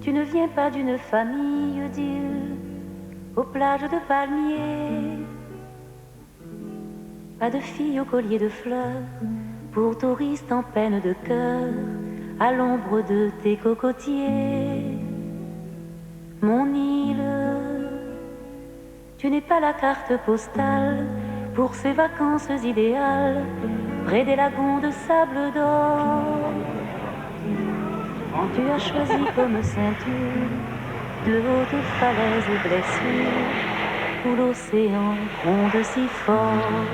Tu ne viens pas d'une famille d'îles aux plages de palmiers, pas de fille au collier de fleurs pour touristes en peine de cœur à l'ombre de tes cocotiers. Mon île, tu n'es pas la carte postale pour ces vacances idéales près des lagons de sable d'or. Tu as choisi comme ceinture de hautes falaises et blessures où l'océan gronde si fort.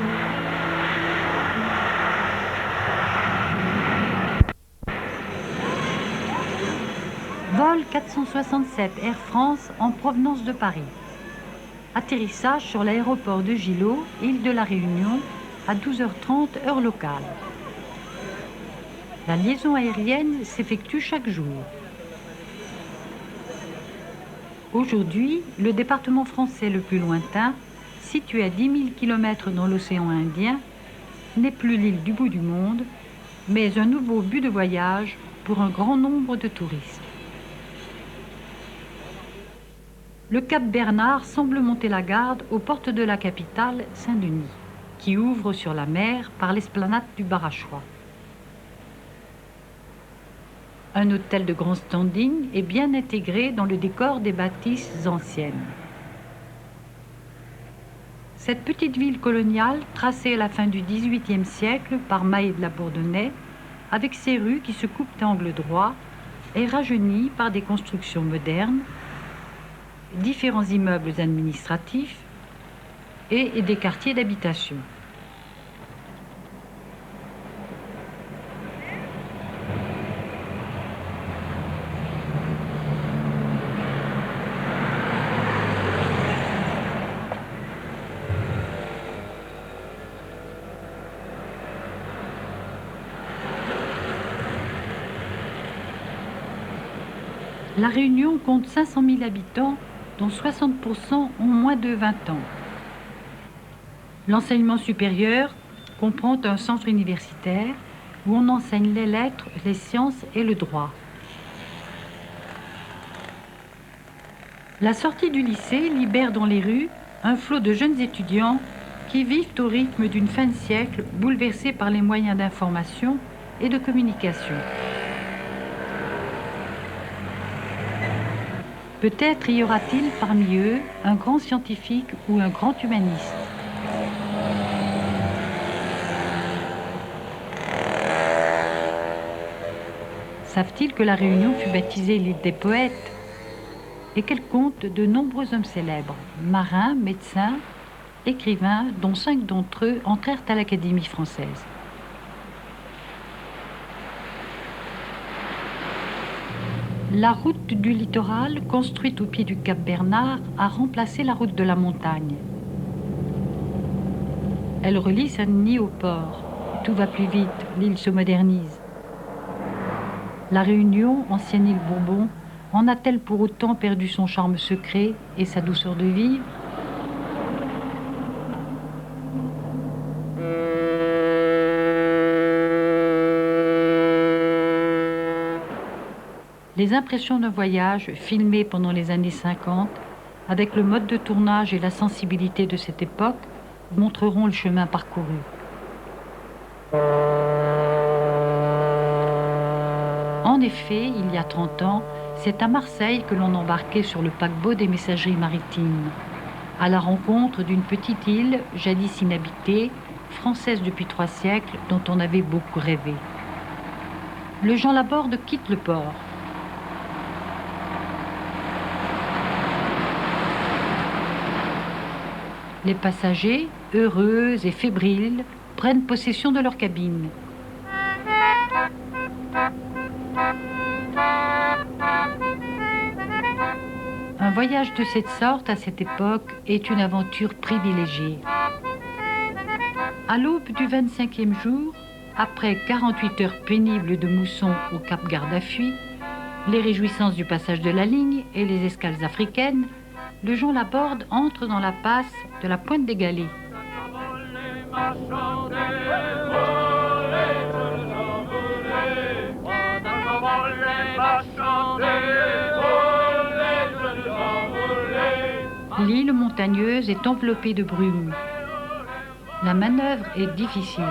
Vol 467 Air France en provenance de Paris. Atterrissage sur l'aéroport de Gillot, île de la Réunion, à 12h30 heure locale. La liaison aérienne s'effectue chaque jour. Aujourd'hui, le département français le plus lointain, situé à 10 000 km dans l'océan Indien, n'est plus l'île du bout du monde, mais un nouveau but de voyage pour un grand nombre de touristes. Le Cap Bernard semble monter la garde aux portes de la capitale, Saint-Denis, qui ouvre sur la mer par l'esplanade du Barachois. Un hôtel de grand standing est bien intégré dans le décor des bâtisses anciennes. Cette petite ville coloniale, tracée à la fin du XVIIIe siècle par Maé de la Bourdonnais, avec ses rues qui se coupent à angle droit, est rajeunie par des constructions modernes, différents immeubles administratifs et des quartiers d'habitation. La Réunion compte 500 000 habitants, dont 60% ont moins de 20 ans. L'enseignement supérieur comprend un centre universitaire où on enseigne les lettres, les sciences et le droit. La sortie du lycée libère dans les rues un flot de jeunes étudiants qui vivent au rythme d'une fin de siècle bouleversée par les moyens d'information et de communication. Peut-être y aura-t-il parmi eux un grand scientifique ou un grand humaniste. Savent-ils que la Réunion fut baptisée l'île des poètes et qu'elle compte de nombreux hommes célèbres, marins, médecins, écrivains, dont 5 d'entre eux entrèrent à l'Académie française. La route du littoral, construite au pied du Cap Bernard, a remplacé la route de la montagne. Elle relie Saint-Denis au port. Tout va plus vite, l'île se modernise. La Réunion, ancienne île Bourbon, en a-t-elle pour autant perdu son charme secret et sa douceur de vivre ? Les impressions d'un voyage filmé pendant les années 50, avec le mode de tournage et la sensibilité de cette époque, montreront le chemin parcouru. En effet, il y a 30 ans, c'est à Marseille que l'on embarquait sur le paquebot des messageries maritimes, à la rencontre d'une petite île, jadis inhabitée, française depuis 3 siècles, dont on avait beaucoup rêvé. Le Jean Laborde quitte le port. Les passagers, heureux et fébriles, prennent possession de leur cabine. Un voyage de cette sorte, à cette époque, est une aventure privilégiée. À l'aube du 25e jour, après 48 heures pénibles de mousson au Cap Gardafui, les réjouissances du passage de la ligne et les escales africaines, le Jean Laborde entre dans la passe de la Pointe des Galets. volle ma chandelle. L'île montagneuse est enveloppée de brume. La manœuvre est difficile.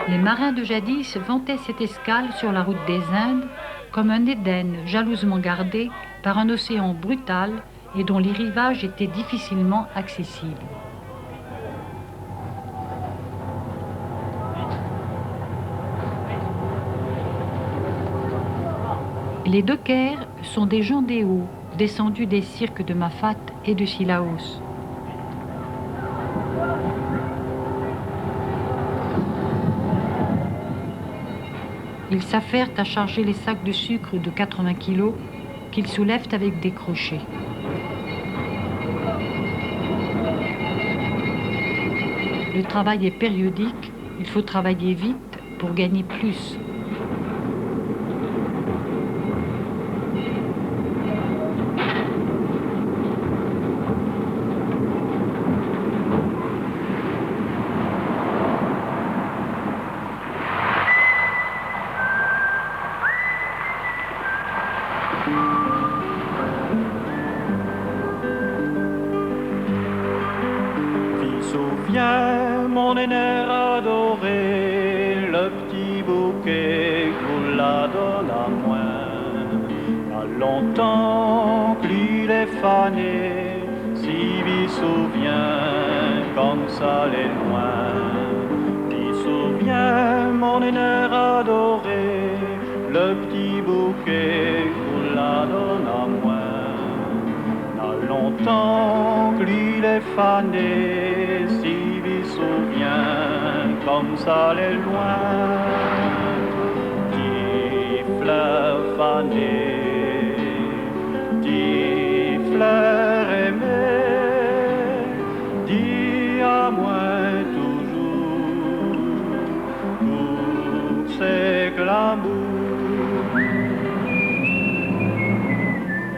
Les marins de jadis vantaient cette escale sur la route des Indes comme un Éden jalousement gardé par un océan brutal et dont les rivages étaient difficilement accessibles. Les dockers sont des gens des hauts, descendus des cirques de Mafat et de Sillaos. Ils s'affairent à charger les sacs de sucre de 80 kilos qu'ils soulèvent avec des crochets. Le travail est périodique, il faut travailler vite pour gagner plus. Viens, mon aîné adoré, le petit bouquet qu'on la donne à moi. A longtemps qu'il est fané, si m'y souvient comme ça les loin. T'y souviens, mon aîné adoré, le petit bouquet qu'on la donne à moi. A longtemps qu'il est fané, si m'y souvient comme ça les loin. Dix fleurs fanées, dix fleurs aimées, dis à moi toujours tous ces glamours.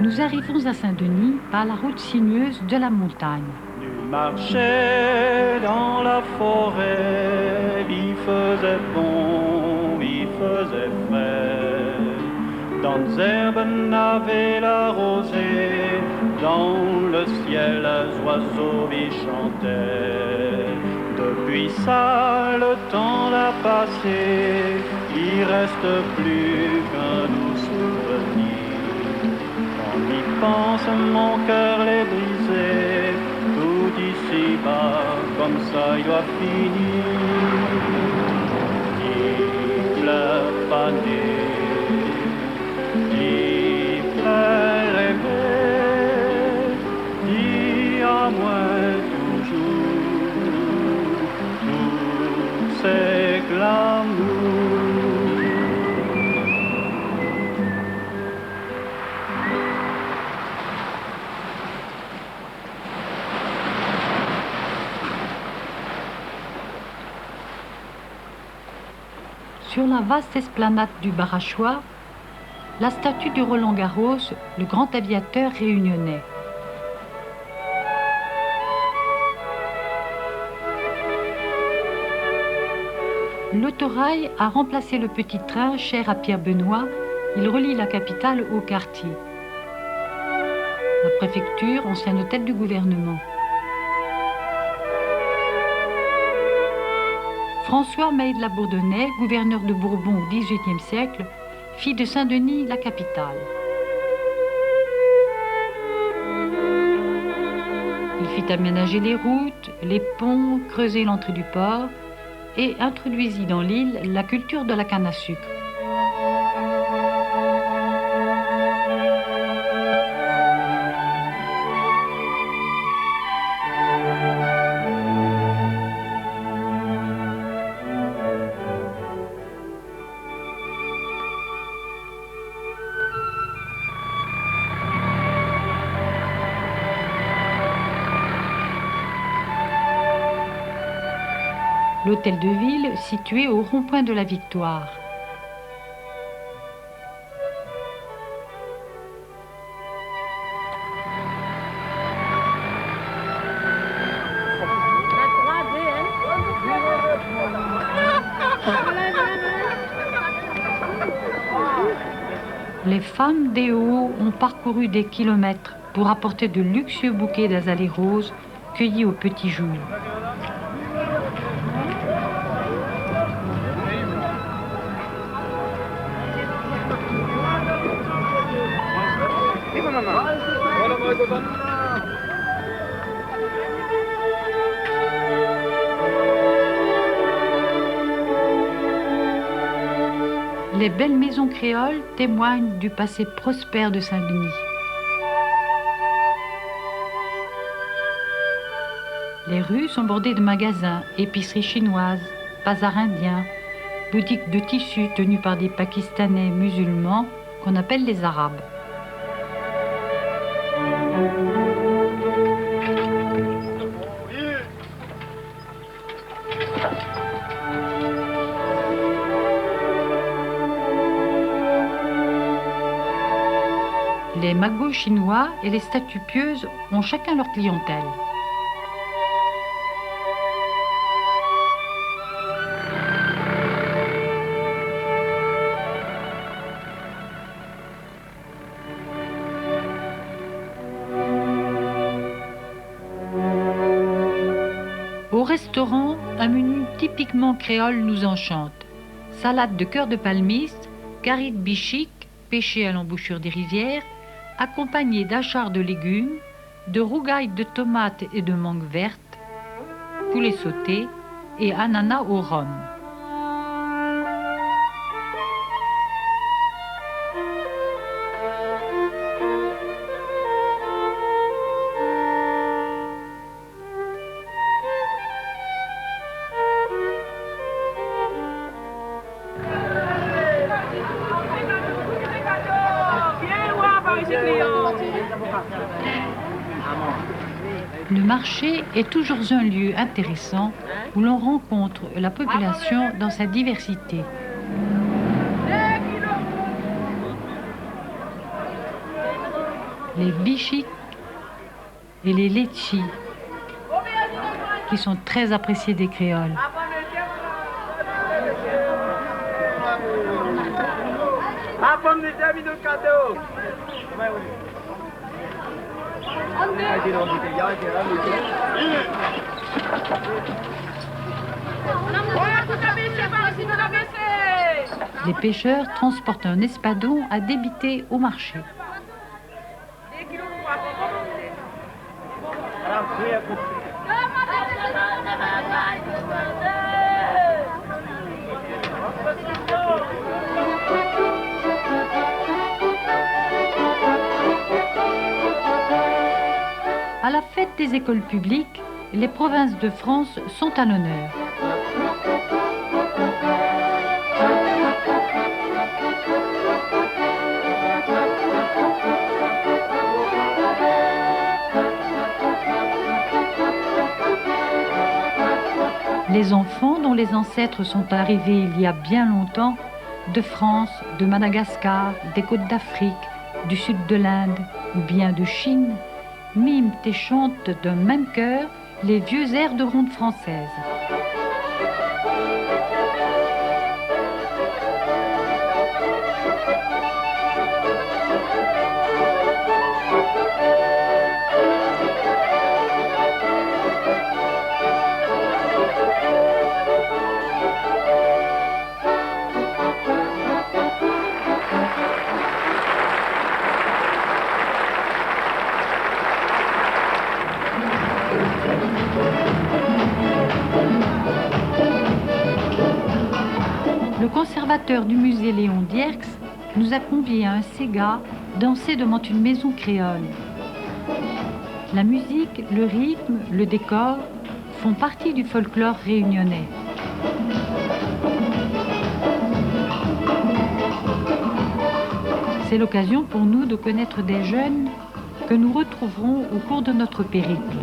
Nous arrivons à Saint-Denis par la route sinueuse de la montagne. Tu marchais dans la forêt, il faisait bon, il faisait frais. Dans les herbes n'avait la rosée, dans le ciel les oiseaux y chantaient. Depuis ça, le temps l'a passé, il reste plus qu'un doux souvenir. Quand j'y pense, mon cœur l'est brisé, tout ici-bas, comme ça il doit finir. Dix fleurs fanées, dix fleurs aimées, dis à moi toujours tous ces glamours. Sur la vaste esplanade du Barachois, la statue de Roland Garros, le grand aviateur réunionnais. L'autorail a remplacé le petit train cher à Pierre Benoît. Il relie la capitale au quartier. La préfecture, ancien hôtel du gouvernement. François Maille de la Bourdonnais, gouverneur de Bourbon au XVIIIe siècle, fit de Saint-Denis la capitale. Il fit aménager les routes, les ponts, creuser l'entrée du port et introduisit dans l'île la culture de la canne à sucre. L'hôtel de ville situé au rond-point de la Victoire. Les femmes des Hauts ont parcouru des kilomètres pour apporter de luxueux bouquets d'azalées roses cueillis au petit jour. Les belles maisons créoles témoignent du passé prospère de Saint-Denis. Les rues sont bordées de magasins, épiceries chinoises, bazars indiens, boutiques de tissus tenues par des Pakistanais musulmans qu'on appelle les Arabes. Les magots chinois et les statues pieuses ont chacun leur clientèle. Au restaurant, un menu typiquement créole nous enchante. Salade de cœur de palmiste, caride bichique, pêché à l'embouchure des rivières, accompagné d'achars de légumes, de rougailles de tomates et de mangue verte, poulet sauté et ananas au rhum. Le marché est toujours un lieu intéressant où l'on rencontre la population dans sa diversité. Les bichiks et les litchis, qui sont très appréciés des créoles. Les pêcheurs transportent un espadon à débiter au marché. À la fête des écoles publiques, les provinces de France sont à l'honneur. Les enfants dont les ancêtres sont arrivés il y a bien longtemps, de France, de Madagascar, des côtes d'Afrique, du sud de l'Inde ou bien de Chine, miment et chantent d'un même chœur les vieux airs de ronde française. Le conservateur du musée Léon Dierks nous a conviés à un séga danser devant une maison créole. La musique, le rythme, le décor font partie du folklore réunionnais. C'est l'occasion pour nous de connaître des jeunes que nous retrouverons au cours de notre périple.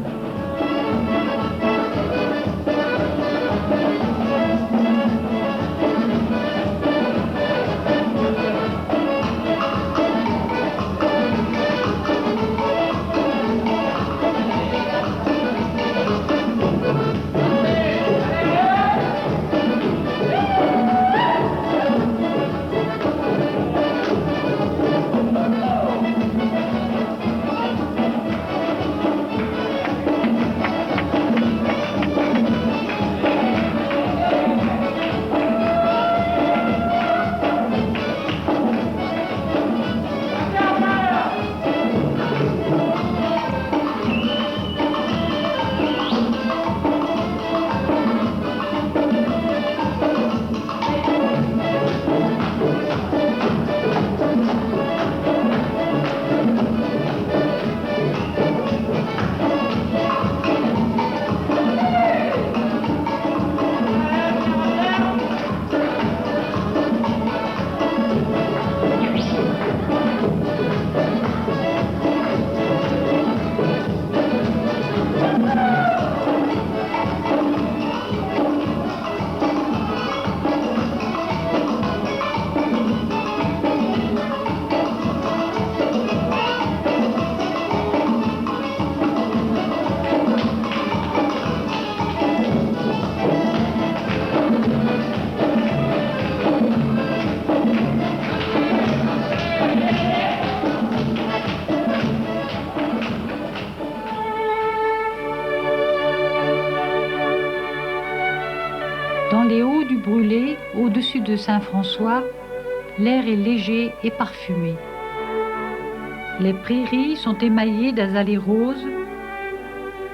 Dans les hauts du Brûlé, au-dessus de Saint-François, l'air est léger et parfumé. Les prairies sont émaillées d'azalées roses.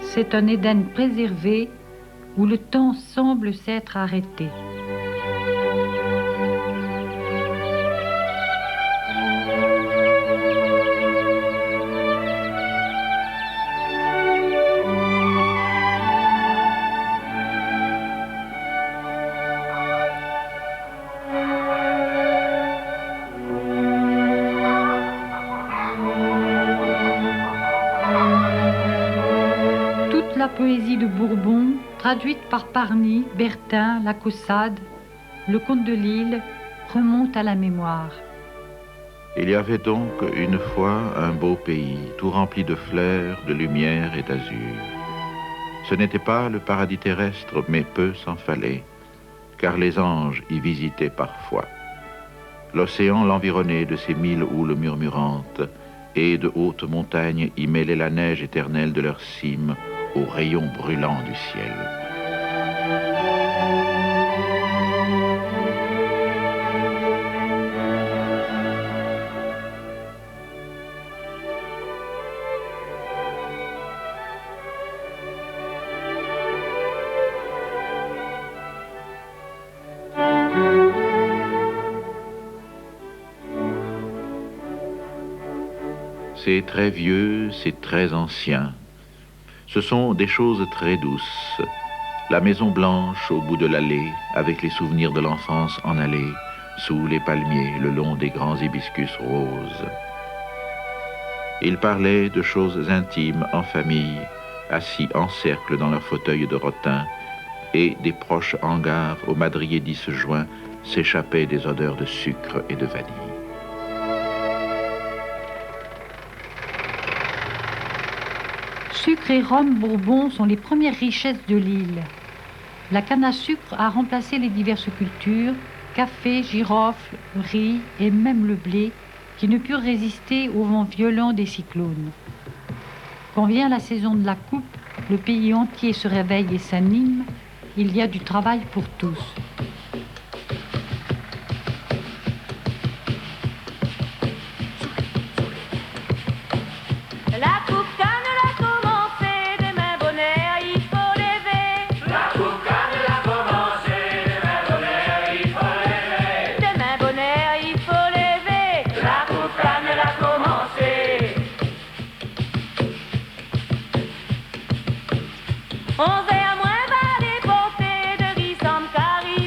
C'est un Éden préservé où le temps semble s'être arrêté. La poésie de Bourbon, traduite par Parny, Bertin, La Caussade, le comte de Lille, remonte à la mémoire. Il y avait donc une fois un beau pays, tout rempli de fleurs, de lumière et d'azur. Ce n'était pas le paradis terrestre, mais peu s'en fallait, car les anges y visitaient parfois. L'océan l'environnait de ses 1000 houles murmurantes, et de hautes montagnes y mêlaient la neige éternelle de leurs cimes, aux rayons brûlants du ciel. C'est très vieux, c'est très ancien. Ce sont des choses très douces. La maison blanche au bout de l'allée, avec les souvenirs de l'enfance en allée, sous les palmiers, le long des grands hibiscus roses. Ils parlaient de choses intimes en famille, assis en cercle dans leurs fauteuils de rotin, et des proches hangars aux madriers 10 juin s'échappaient des odeurs de sucre et de vanille. Sucre et rhum Bourbon sont les premières richesses de l'île. La canne à sucre a remplacé les diverses cultures, café, girofle, riz et même le blé, qui ne purent résister au vent violent des cyclones. Quand vient la saison de la coupe, le pays entier se réveille et s'anime, il y a du travail pour tous. La coupe canne l'a commencé, demain bonheur il faut lever. La coupe canne l'a commencé, demain bonheur il faut lever. Demain bonheur il faut lever. La coupe canne l'a commencé. 11 heures moins va déporter de riz sans carry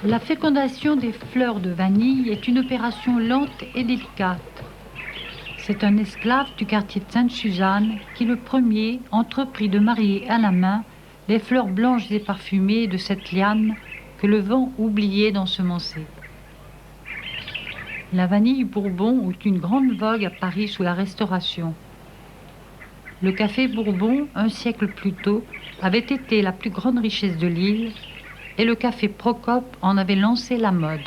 La fécondation des fleurs de vanille est une opération lente et délicate. C'est un esclave du quartier de Sainte-Suzanne qui, le premier, entreprit de marier à la main les fleurs blanches et parfumées de cette liane que le vent oubliait d'ensemencer. La vanille Bourbon eut une grande vogue à Paris sous la Restauration. Le café Bourbon, un siècle plus tôt, avait été la plus grande richesse de l'île et le café Procope en avait lancé la mode.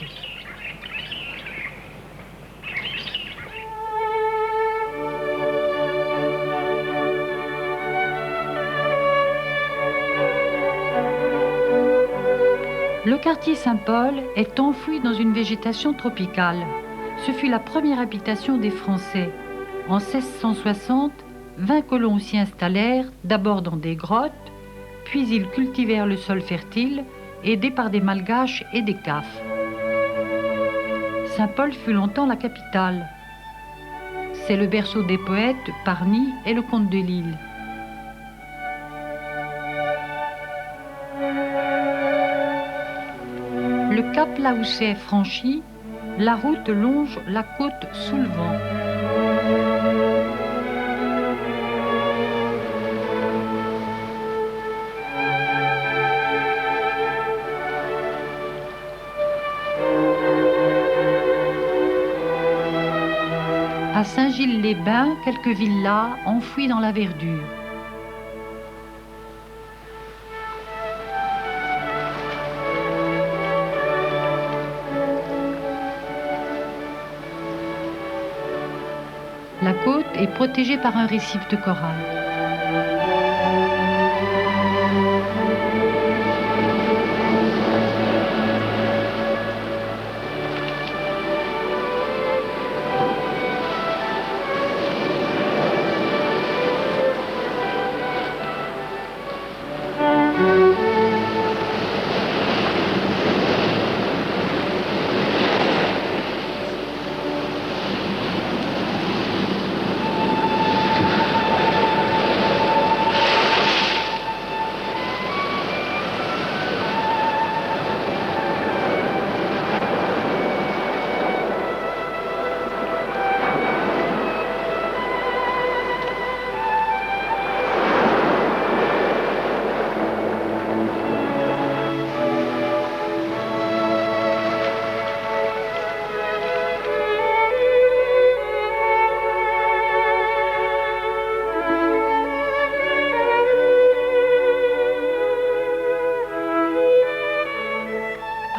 Le quartier Saint-Paul est enfoui dans une végétation tropicale. Ce fut la première habitation des Français. En 1660, 20 colons s'y installèrent, d'abord dans des grottes, puis ils cultivèrent le sol fertile, aidés par des malgaches et des cafes. Saint-Paul fut longtemps la capitale. C'est le berceau des poètes Parny et le comte de Lille. Le cap Laousset franchi, la route longe la côte sous le vent. À Saint-Gilles-les-Bains, quelques villas enfouies dans la verdure. La côte est protégée par un récif de corail.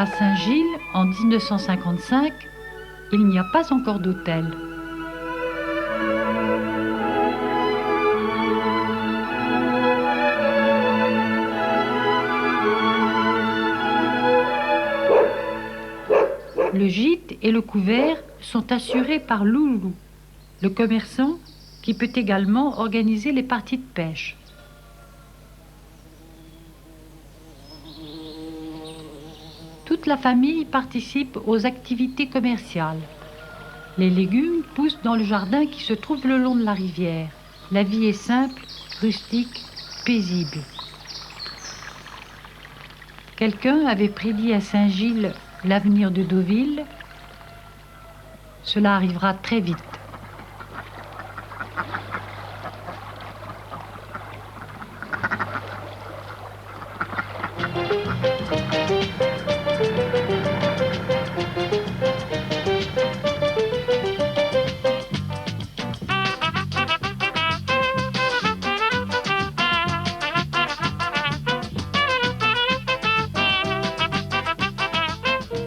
À Saint-Gilles, en 1955, il n'y a pas encore d'hôtel. Le gîte et le couvert sont assurés par Loulou, le commerçant qui peut également organiser les parties de pêche. Toute la famille participe aux activités commerciales. Les légumes poussent dans le jardin qui se trouve le long de la rivière. La vie est simple, rustique, paisible. Quelqu'un avait prédit à Saint-Gilles l'avenir de Deauville. Cela arrivera très vite.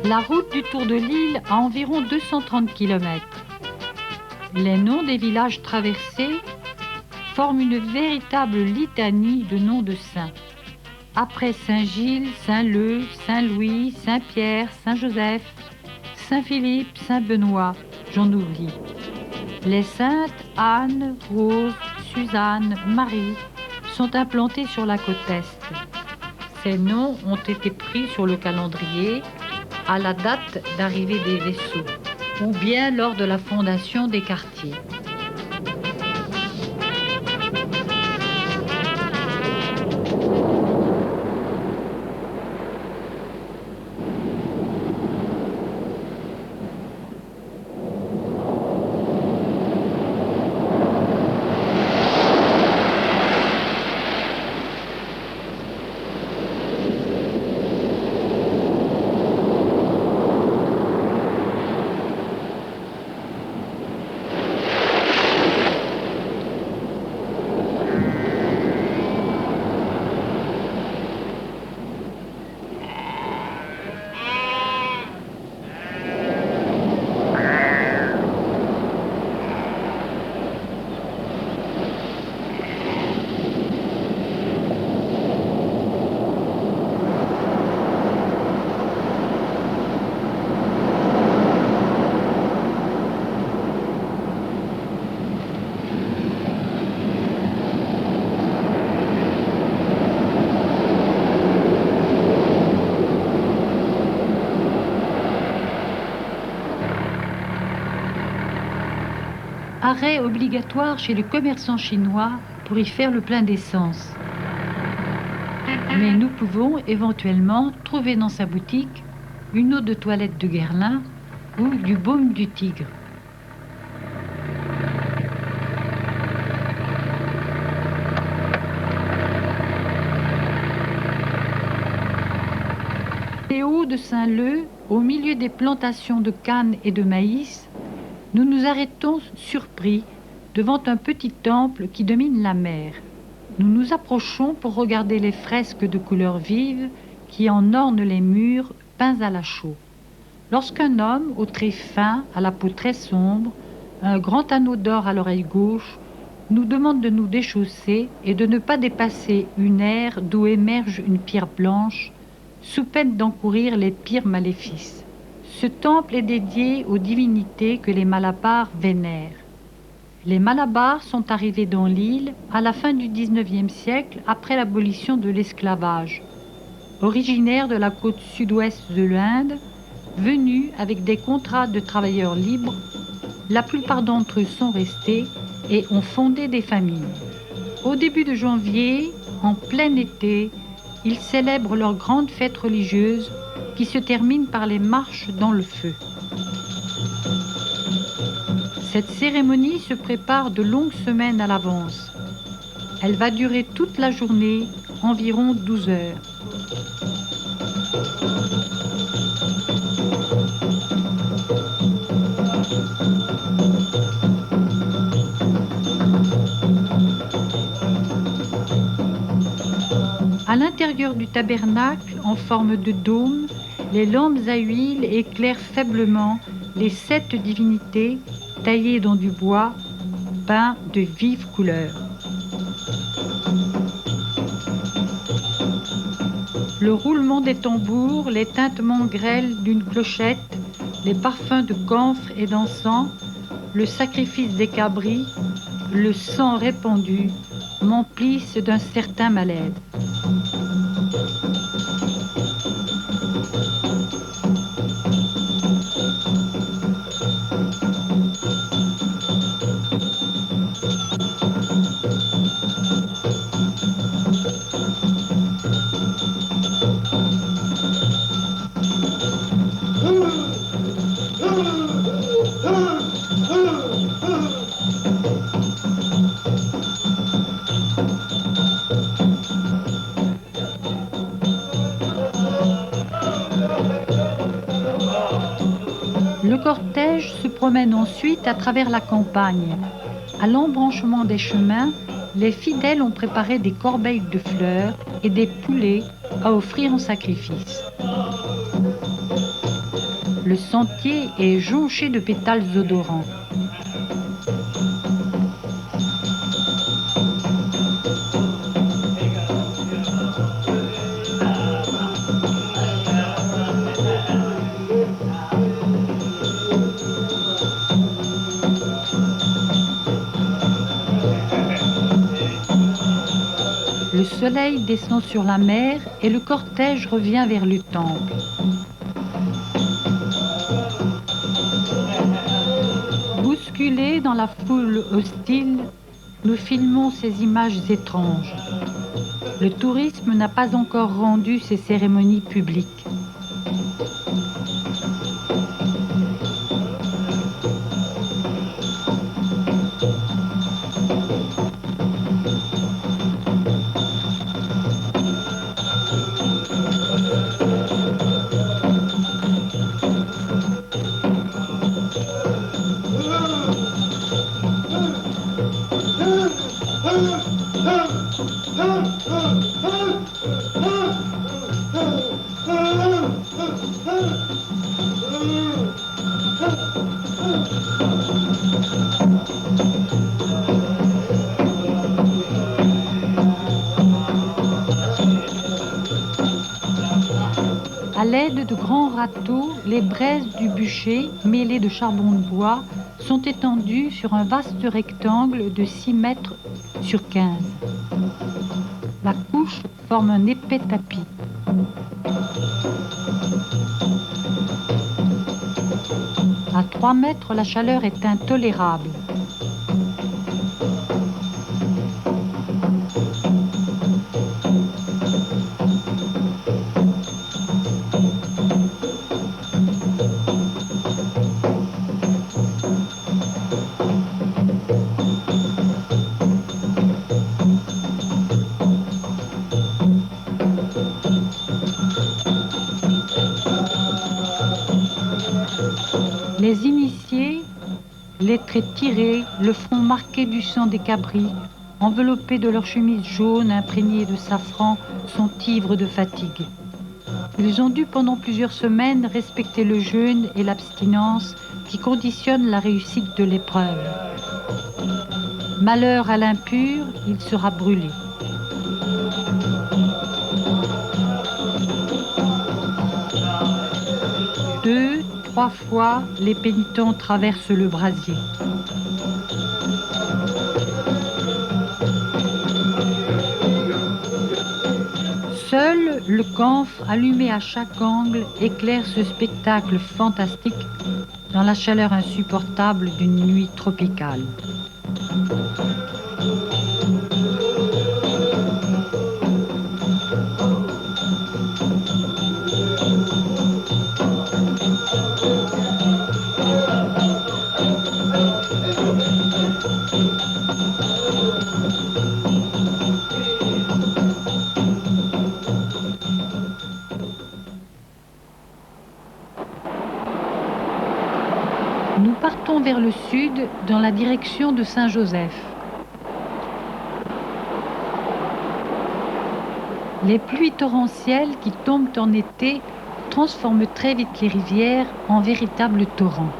La route du Tour de l'île a environ 230 km. Les noms des villages traversés forment une véritable litanie de noms de saints. Après Saint-Gilles, Saint-Leu, Saint-Louis, Saint-Pierre, Saint-Joseph, Saint-Philippe, Saint-Benoît, j'en oublie. Les saintes Anne, Rose, Suzanne, Marie sont implantées sur la côte est. Ces noms ont été pris sur le calendrier à la date d'arrivée des vaisseaux, ou bien lors de la fondation des quartiers. arrêt obligatoire chez les commerçants chinois pour y faire le plein d'essence. Mais nous pouvons éventuellement trouver dans sa boutique une eau de toilette de Guerlain ou du baume du Tigre. Les hauts de Saint-Leu, au milieu des plantations de canne et de maïs, nous nous arrêtons surpris devant un petit temple qui domine la mer. Nous nous approchons pour regarder les fresques de couleurs vives qui en ornent les murs peints à la chaux. Lorsqu'un homme, aux traits fins, à la peau très sombre, un grand anneau d'or à l'oreille gauche, nous demande de nous déchausser et de ne pas dépasser une aire d'où émerge une pierre blanche, sous peine d'encourir les pires maléfices. Ce temple est dédié aux divinités que les Malabars vénèrent. Les Malabars sont arrivés dans l'île à la fin du XIXe siècle après l'abolition de l'esclavage. Originaires de la côte sud-ouest de l'Inde, venus avec des contrats de travailleurs libres, la plupart d'entre eux sont restés et ont fondé des familles. Au début de janvier, en plein été, ils célèbrent leur grande fête religieuse qui se termine par les marches dans le feu. Cette cérémonie se prépare de longues semaines à l'avance. Elle va durer toute la journée, environ 12 heures. À l'intérieur du tabernacle, en forme de dôme, les lampes à huile éclairent faiblement les 7 divinités taillées dans du bois peint de vives couleurs. Le roulement des tambours, les tintements grêles d'une clochette, les parfums de camphre et d'encens, le sacrifice des cabris, le sang répandu m'emplissent d'un certain malaise. Le cortège se promène ensuite à travers la campagne. À l'embranchement des chemins, les fidèles ont préparé des corbeilles de fleurs et des poulets à offrir en sacrifice. Le sentier est jonché de pétales odorants. Le soleil descend sur la mer et le cortège revient vers le temple. Bousculés dans la foule hostile, nous filmons ces images étranges. Le tourisme n'a pas encore rendu ces cérémonies publiques. À l'aide de grands râteaux, les braises du bûcher, mêlées de charbon de bois, sont étendues sur un vaste rectangle de 6 mètres sur 15. La couche forme un épais tapis. À 3 mètres, la chaleur est intolérable. Les initiés, les traits tirés, le front marqué du sang des cabris, enveloppés de leurs chemises jaunes imprégnées de safran, sont ivres de fatigue. Ils ont dû pendant plusieurs semaines respecter le jeûne et l'abstinence qui conditionnent la réussite de l'épreuve. Malheur à l'impur, il sera brûlé. Deux, trois fois, les pénitents traversent le brasier. Seul le camphre allumé à chaque angle éclaire ce spectacle fantastique dans la chaleur insupportable d'une nuit tropicale. Nous partons vers le sud dans la direction de Saint-Joseph. Les pluies torrentielles qui tombent en été transforment très vite les rivières en véritables torrents.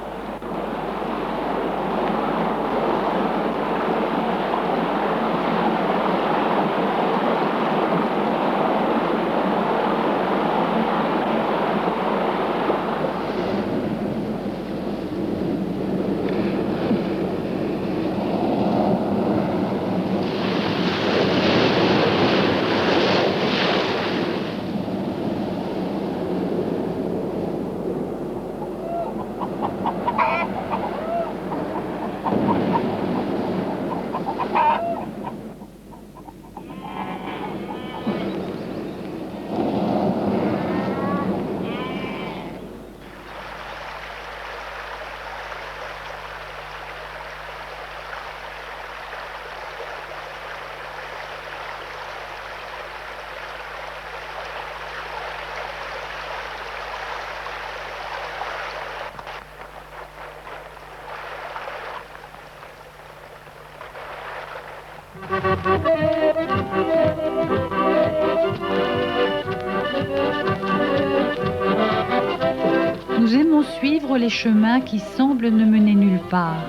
Nous aimons suivre les chemins qui semblent ne mener nulle part.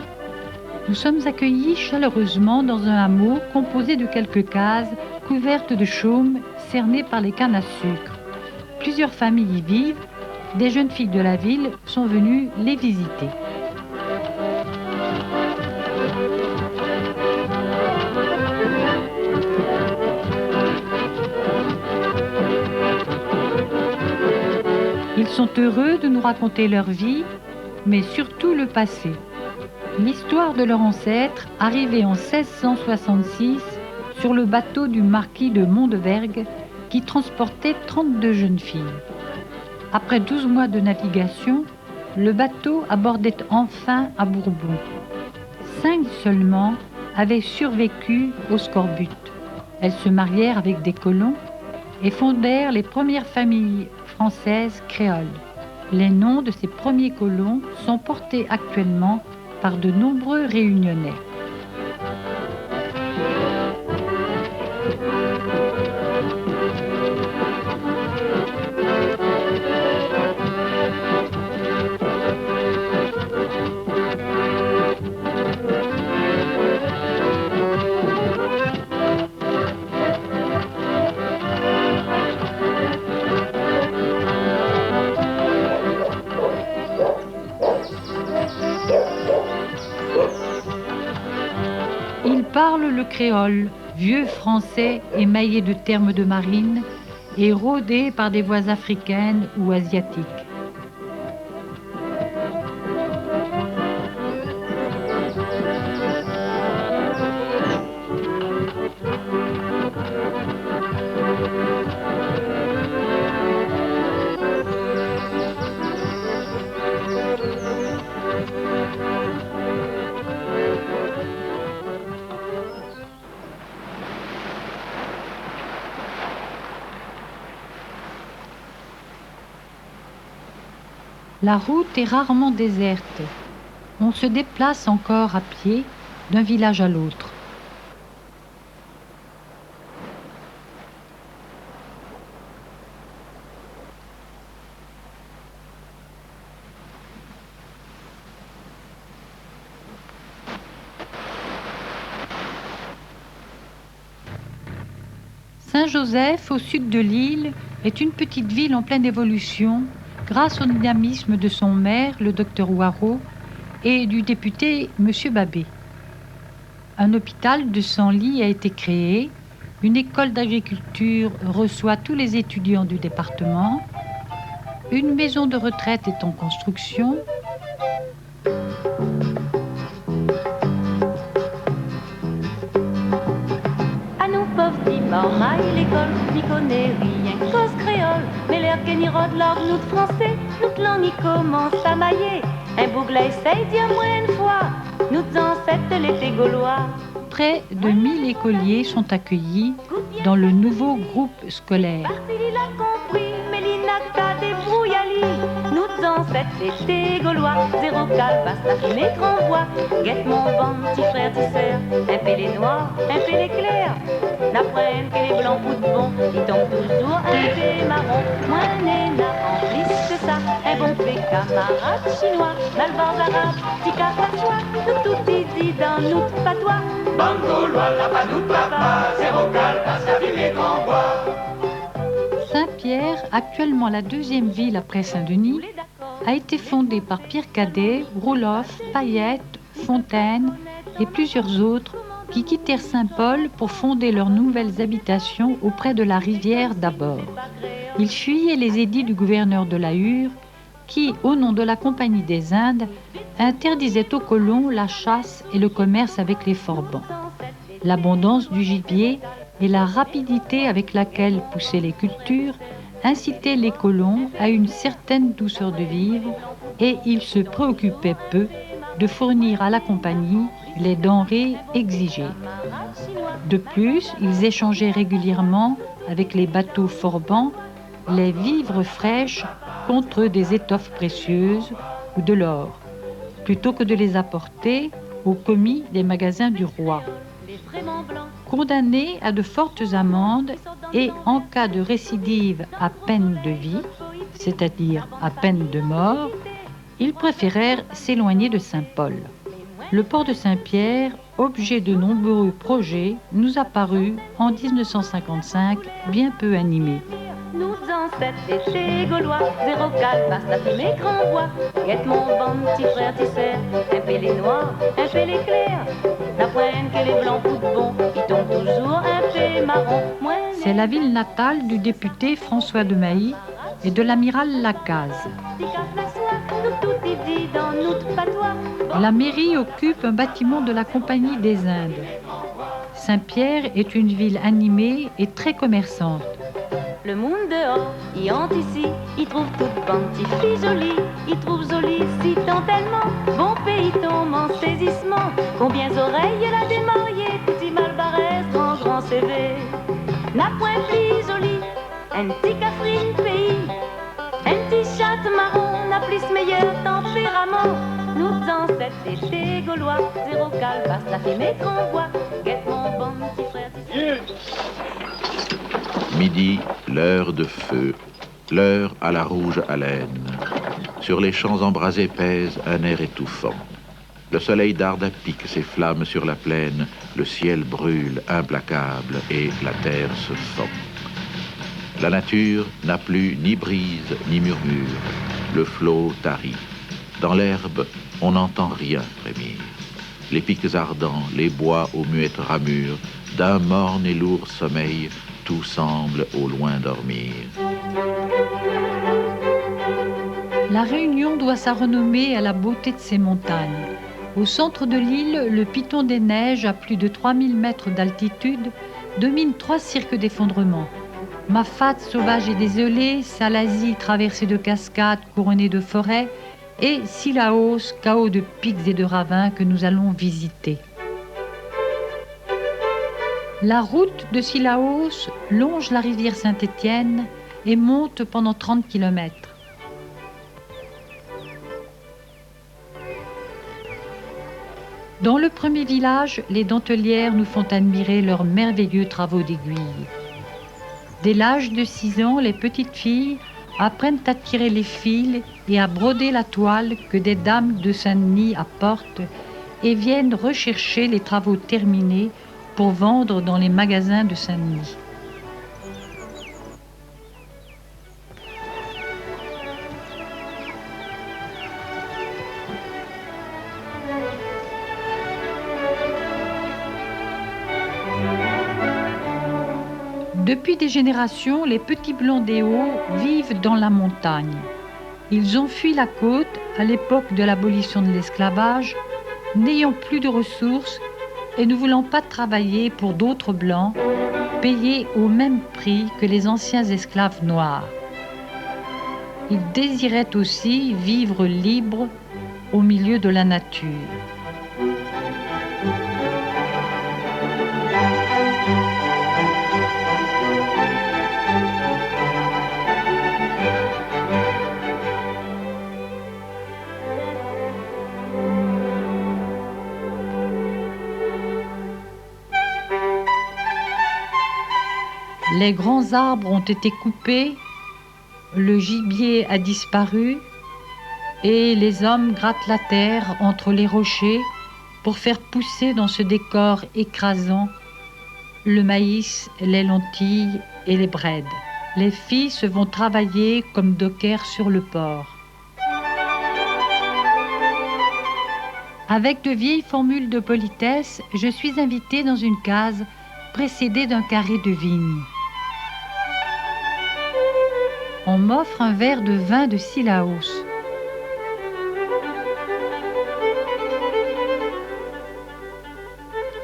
Nous sommes accueillis chaleureusement dans un hameau composé de quelques cases couvertes de chaume cernées par les cannes à sucre. Plusieurs familles y vivent. Des jeunes filles de la ville sont venues les visiter. Ils sont heureux de nous raconter leur vie, mais surtout le passé. L'histoire de leur ancêtre, arrivé en 1666 sur le bateau du marquis de Mondevergue, qui transportait 32 jeunes filles. Après 12 mois de navigation, le bateau abordait enfin à Bourbon. 5 seulement avaient survécu au scorbut. Elles se marièrent avec des colons et fondèrent les premières familles françaises créoles. Les noms de ces premiers colons sont portés actuellement par de nombreux réunionnais. Ils parlent le créole, vieux français émaillé de termes de marine et rôdé par des voix africaines ou asiatiques. La route est rarement déserte. On se déplace encore à pied d'un village à l'autre. Saint-Joseph, au sud de l'île, est une petite ville en pleine évolution grâce au dynamisme de son maire, le docteur Hoireau, et du député M. Babet. Un hôpital de 100 lits a été créé, une école d'agriculture reçoit tous les étudiants du département, une maison de retraite est en construction. À nous pauvres petits marmailles, l'école n'y connaît rien qu'os créole. Mais l'air qu'elle rôde l'or, nous de français, notre langue y commence à mailler. Un bougla essaye d'y moins une fois, nous ancêtres l'été gaulois. Près de 1000 écoliers sont accueillis dans le nouveau groupe scolaire. Il a compris, mais l'inacta débrouille à l'île. Nous ancêtres l'été gaulois, zéro calvasse, la fumée grand bois. Guette mon bon petit frère, tu sers, un peu les noirs, un peu les clairs. N'apprennent que les blancs poutent bon, ils tombent toujours un peu marron. Moi, Néna, en plus que ça, un bon fait camarade chinois, malbars arabe, petit cap à soi, nous tout dit dans notre patois. Bande gaulois, la padoute papa, zéro calvasse, la fumée grand bois. Saint-Pierre, actuellement la deuxième ville après Saint-Denis, a été fondée par Pierre Cadet, Roelof, Payette, Fontaine et plusieurs autres qui quittèrent Saint-Paul pour fonder leurs nouvelles habitations auprès de la rivière d'abord. Ils fuyaient les édits du gouverneur de la Hure qui, au nom de la Compagnie des Indes, interdisait aux colons la chasse et le commerce avec les Forbans. L'abondance du gibier et la rapidité avec laquelle poussaient les cultures incitaient les colons à une certaine douceur de vivre et ils se préoccupaient peu de fournir à la compagnie les denrées exigées. De plus, ils échangeaient régulièrement avec les bateaux Forbans les vivres fraîches contre des étoffes précieuses ou de l'or, plutôt que de les apporter au commis des magasins du roi. Condamnés à de fortes amendes et en cas de récidive à peine de vie, c'est-à-dire à peine de mort, ils préférèrent s'éloigner de Saint-Paul. Le port de Saint-Pierre, objet de nombreux projets, nous apparut en 1955 bien peu animé. Nous ancêtres étaient gaulois, zéro calvasse, la fumée grand bois. Guette mon bon petit frère, tu sers, un peu les noirs, un peu les clairs. N'apprennent que les blancs poutent bon, ils tombent toujours un peu marron. C'est la ville natale du député François de Mailly et de l'amiral Lacaze. La mairie occupe un bâtiment de la Compagnie des Indes. Saint-Pierre est une ville animée et très commerçante. Le monde dehors, y entre ici, y trouve toutes bonnes petites filles jolies, y trouve jolies si tant tellement, bon pays tombe en saisissement. Combien d'oreilles elle a démarié, petit malbarès, grand CV. N'a point plus joli, un petit cafrine pays, un petit chat marron, n'a plus meilleur tempérament. Nous ancêtres étaient gaulois, zéro calvasse, la fumée qu'on voit, guette mon bon petit frère. Midi, l'heure de feu, l'heure à la rouge haleine. Sur les champs embrasés pèse un air étouffant. Le soleil darde à pic ses flammes sur la plaine, le ciel brûle implacable et la terre se fend. La nature n'a plus ni brise ni murmure, le flot tarit. Dans l'herbe, on n'entend rien frémir. Les pics ardents, les bois aux muettes ramures, d'un morne et lourd sommeil, tout semble au loin dormir. La Réunion doit sa renommée à la beauté de ses montagnes. Au centre de l'île, le Piton des Neiges, à plus de 3000 mètres d'altitude, domine 3 cirques d'effondrement. Mafate, sauvage et désolée, Salazie, traversée de cascades couronnées de forêts, et Sillaos, chaos de pics et de ravins que nous allons visiter. La route de Sillaos longe la rivière Saint-Étienne et monte pendant 30 km. Dans le premier village, les dentelières nous font admirer leurs merveilleux travaux d'aiguille. Dès l'âge de 6 ans, les petites filles apprennent à tirer les fils et à broder la toile que des dames de Saint-Denis apportent et viennent rechercher les travaux terminés pour vendre dans les magasins de Saint-Denis. Depuis des générations, les petits blancs des Hauts vivent dans la montagne. Ils ont fui la côte à l'époque de l'abolition de l'esclavage, n'ayant plus de ressources et ne voulant pas travailler pour d'autres blancs, payés au même prix que les anciens esclaves noirs. Ils désiraient aussi vivre libres au milieu de la nature. Les grands arbres ont été coupés, le gibier a disparu et les hommes grattent la terre entre les rochers pour faire pousser dans ce décor écrasant le maïs, les lentilles et les braides. Les filles se vont travailler comme dockers sur le port. Avec de vieilles formules de politesse, je suis invitée dans une case précédée d'un carré de vigne. On m'offre un verre de vin de Sillaos.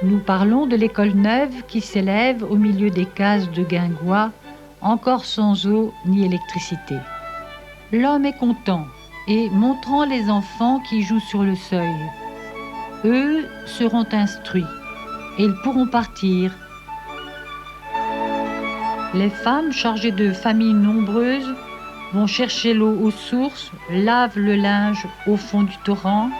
Nous parlons de l'école neuve qui s'élève au milieu des cases de guingois, encore sans eau ni électricité. L'homme est content et montrant les enfants qui jouent sur le seuil. Eux seront instruits et ils pourront partir. Les femmes chargées de familles nombreuses vont chercher l'eau aux sources, lavent le linge au fond du torrent,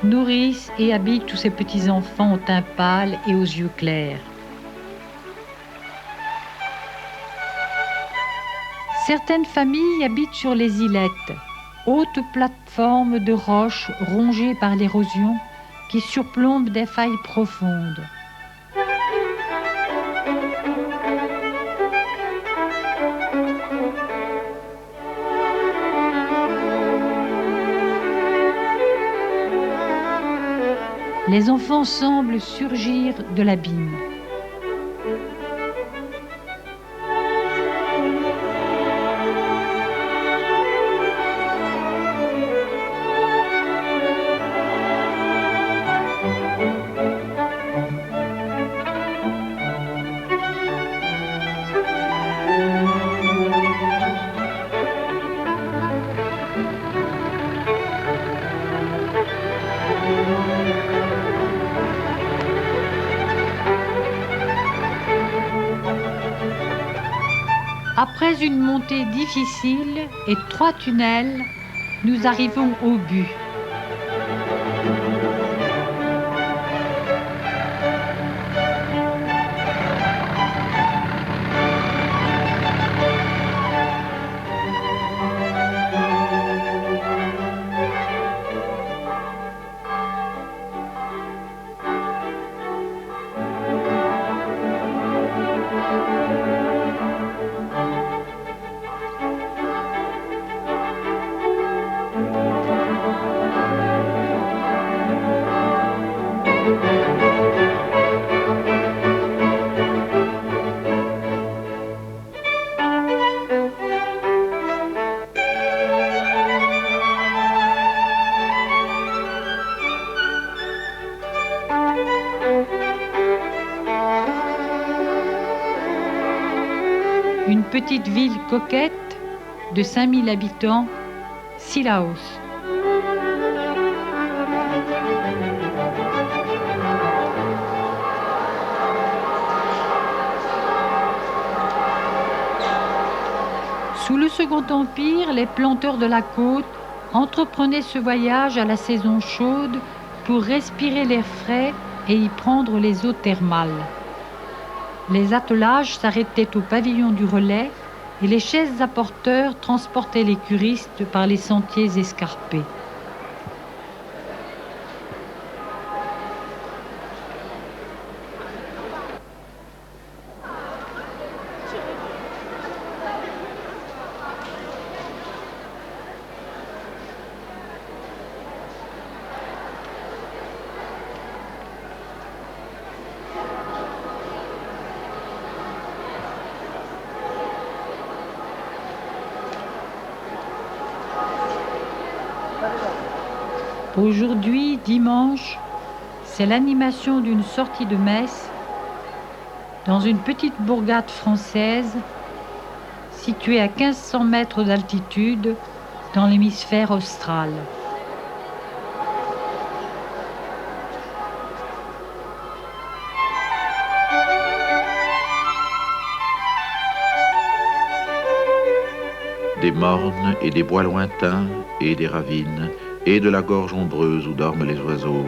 nourrissent et habillent tous ces petits-enfants au teint pâle et aux yeux clairs. Certaines familles habitent sur les îlettes, hautes plateformes de roches rongées par l'érosion qui surplombent des failles profondes. Les enfants semblent surgir de l'abîme. Après une montée difficile et 3 tunnels, nous arrivons au but. Une petite ville coquette de 5000 habitants, Sillaos. Sous le Second Empire, les planteurs de la côte entreprenaient ce voyage à la saison chaude pour respirer l'air frais et y prendre les eaux thermales. Les attelages s'arrêtaient au pavillon du relais et les chaises à porteurs transportaient les curistes par les sentiers escarpés. Aujourd'hui, dimanche, c'est l'animation d'une sortie de messe dans une petite bourgade française située à 1500 mètres d'altitude dans l'hémisphère austral. Des mornes et des bois lointains et des ravines et de la gorge ombreuse où dorment les oiseaux,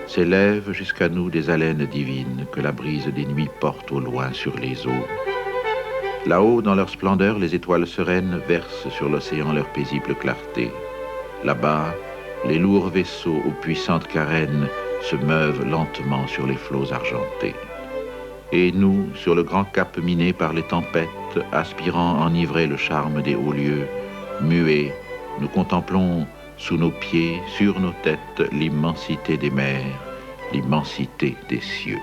s'élèvent jusqu'à nous des haleines divines que la brise des nuits porte au loin sur les eaux. Là-haut, dans leur splendeur, les étoiles sereines versent sur l'océan leur paisible clarté. Là-bas, les lourds vaisseaux aux puissantes carènes se meuvent lentement sur les flots argentés. Et nous, sur le grand cap miné par les tempêtes, aspirant enivrer le charme des hauts lieux, muets, nous contemplons sous nos pieds, sur nos têtes, l'immensité des mers, l'immensité des cieux.